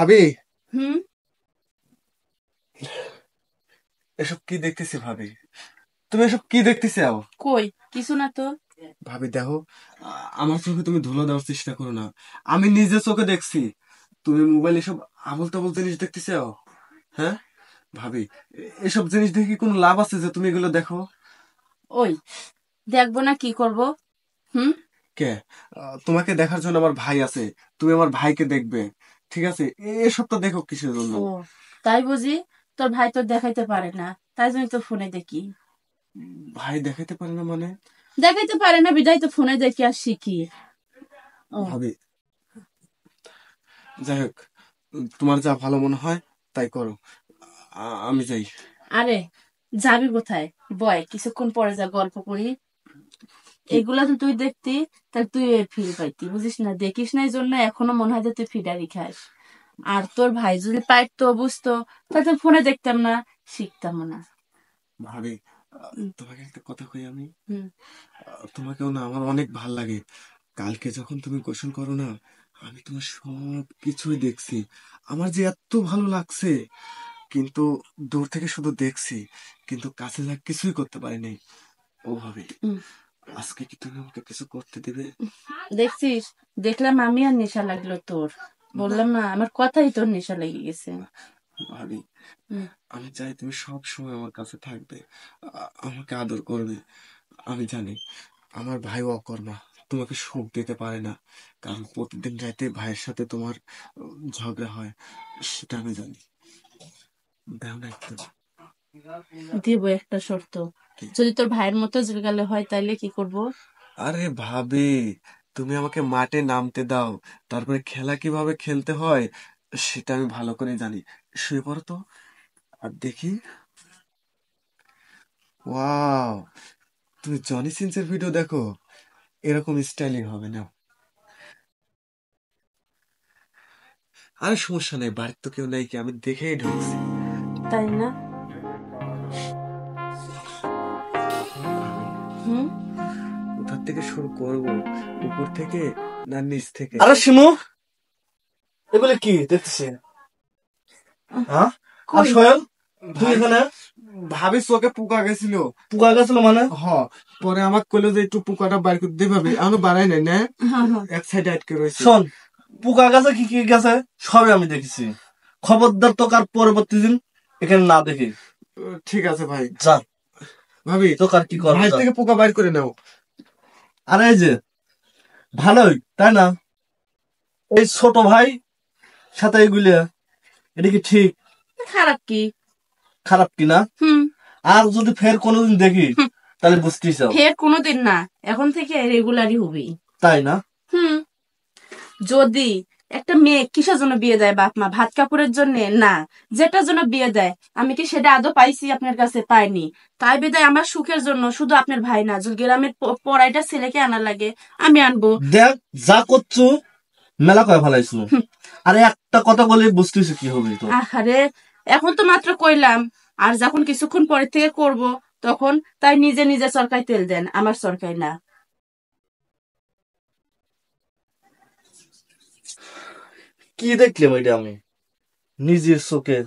ভাবি, হুম। এসব কি দেখতেছি ভাবি? তুমি এসব কি দেখতেছি? কই কিছু না তো। ভাবি দেখো, আমার চোখে তুমি ধুলো দেওয়ার চেষ্টা করো না। আমি নিজে চোখে দেখছি তুমি মোবাইলে এসব আবল তাবল জিনিস দেখতেছ। হ্যাঁ ভাবি, এসব জিনিস দেখে কি কোনো লাভ আছে যে তুমি এগুলো দেখো? ওই দেখবো না কি করব? হুম। কে? তোমাকে দেখার জন্য আমার ভাই আছে, তুমি আমার ভাইকে দেখবে। ঠিক আছে, এসবটা দেখো কিসের জন্য? ও তাই বুঝি? তোর ভাই তো দেখাইতে পারে না, তাই জন্য তো ফোনে দেখি। ভাই দেখাইতে পারে না মানে? দেখাইতে পারে না বিদায় তো ফোনে দেখি আর শিখি। ও ভাবি যাই হোক, তোমার যা ভালো মনে হয় তাই করো। আমি যাই। আরে যাবি কোথায়? বয় কিছুক্ষণ পরে যা গল্প করি। কি? এগুলা তো তুই দেখতি, তাহলে তুই ফিরে পাইতি, বুঝিস না, দেখিস না এই জন্য এখনো মনে হয় যে তুই ফিডারি খাস। আর তোর ভাই যদি পাইতো বুঝতো, তাহলে ফোনে দেখতাম না, শিখতাম না। ভাবি, হুম। তোমাকে একটা কথা কই আমি। হুম। তোমাকেও না আমার অনেক ভাল লাগে। কালকে যখন তুমি গোসল করো না, আমি তোমার সব কিছুই দেখছি। আমার যে এত ভালো লাগছে, কিন্তু দূর থেকে শুধু দেখছি, কিন্তু কাছে যা কিছুই করতে পারিনি। ও ভাবি, হুম। আজকে কি তুমি আমাকে কিছু করতে দিবে? দেখছিস, দেখলাম আমি আর নেশা লাগলো তোর। বললাম না, আমার কথাই তোর নেশা লেগে গেছে। ভাবি, হুম। আমি চাই তুমি সব সময় আমার কাছে থাকবে, আমাকে আদর করবে। আমি জানি আমার ভাই অকর্মা, তোমাকে সুখ দিতে পারে না, কারণ প্রতিদিন রাতে ভাইয়ের সাথে তোমার ঝগড়া হয়, সেটা আমি জানি। দাও না একটু। দিব একটা শর্ত। যদি তোর ভাইয়ের মতো জেগালে হয় তাইলে কি করব? আরে ভাবি, তুমি আমাকে মাঠে নামতে দাও, তারপরে খেলা কিভাবে খেলতে হয় সেটা আমি ভালো করে জানি। শুয়ে পড়ো তো, আর দেখি। ওয়াও, তুমি জনি সিনসের ভিডিও দেখো? এরকম স্টাইলিং হবে না। আরে সমস্যা নেই, বাড়ির তো কেউ নেই, কি আমি দেখেই ঢুকছি। তাই না? ভাবি, হুম। কোথা থেকে শুরু করব? উপর থেকে না নিচ থেকে? আরে শিমু, এগুলো কি দেখতেছি? হ্যাঁ, আর কই? সোহেল, তুই ভাই, এখানে? ভাবি চোখে পোকা গেছিল। পোকা গেছিল মানে? হ, পরে আমাকে কইলো যে একটু পোকাটা বাইর করে দিয়ে, ভাবি আমি বাড়াই নাই না, হ্যাঁ হ্যাঁ। এক সাইডে আটকে রয়েছে। শোন, পোকা গেছে কি কি গেছে সবই আমি দেখেছি। খবরদার তোকে আর পরবর্তী দিন এখানে না দেখি। ঠিক আছে ভাই। যা, ভাবি, তোকে আর কি করবো ভাই যা। থেকে পোকা বাইর করে নাও। আরে এই যে ভালোই তাই না, এই ছোট ভাই সাথে এগুলিয়া, এটা কি ঠিক? খারাপ কি? খারাপ কিনা? হুম। আর যদি ফের কোনোদিন দেখি হুম। তাহলে বুঝতেই চাও। ফের কোনোদিন না, এখন থেকে রেগুলারই হবি। তাই না? হুম। যদি একটা মেয়ে কিসের জন্য বিয়ে দেয় বাপ মা? ভাত কাপড়ের জন্য না, যেটার জন্য বিয়ে দেয়, আমি কি সেটা আদৌ পাইছি আপনার কাছে? পাইনি। তাই বিদায় আমার সুখের জন্য শুধু আপনার ভাই না, যদি গ্রামের পড়াইটা ছেলেকে আনা লাগে আমি আনবো। দেখ, যা করছো মেলা করে ফেলাইছো। আরে একটা কথা বলে বুঝতেছি কি হবে তো। আরে এখন তো মাত্র কইলাম, আর যখন কিছুক্ষণ পরে থেকে করব, তখন তাই নিজে নিজে সরকারি তেল দেন, আমার সরকারি না। কি দেখলাম এটা আমি নিজের চোখে?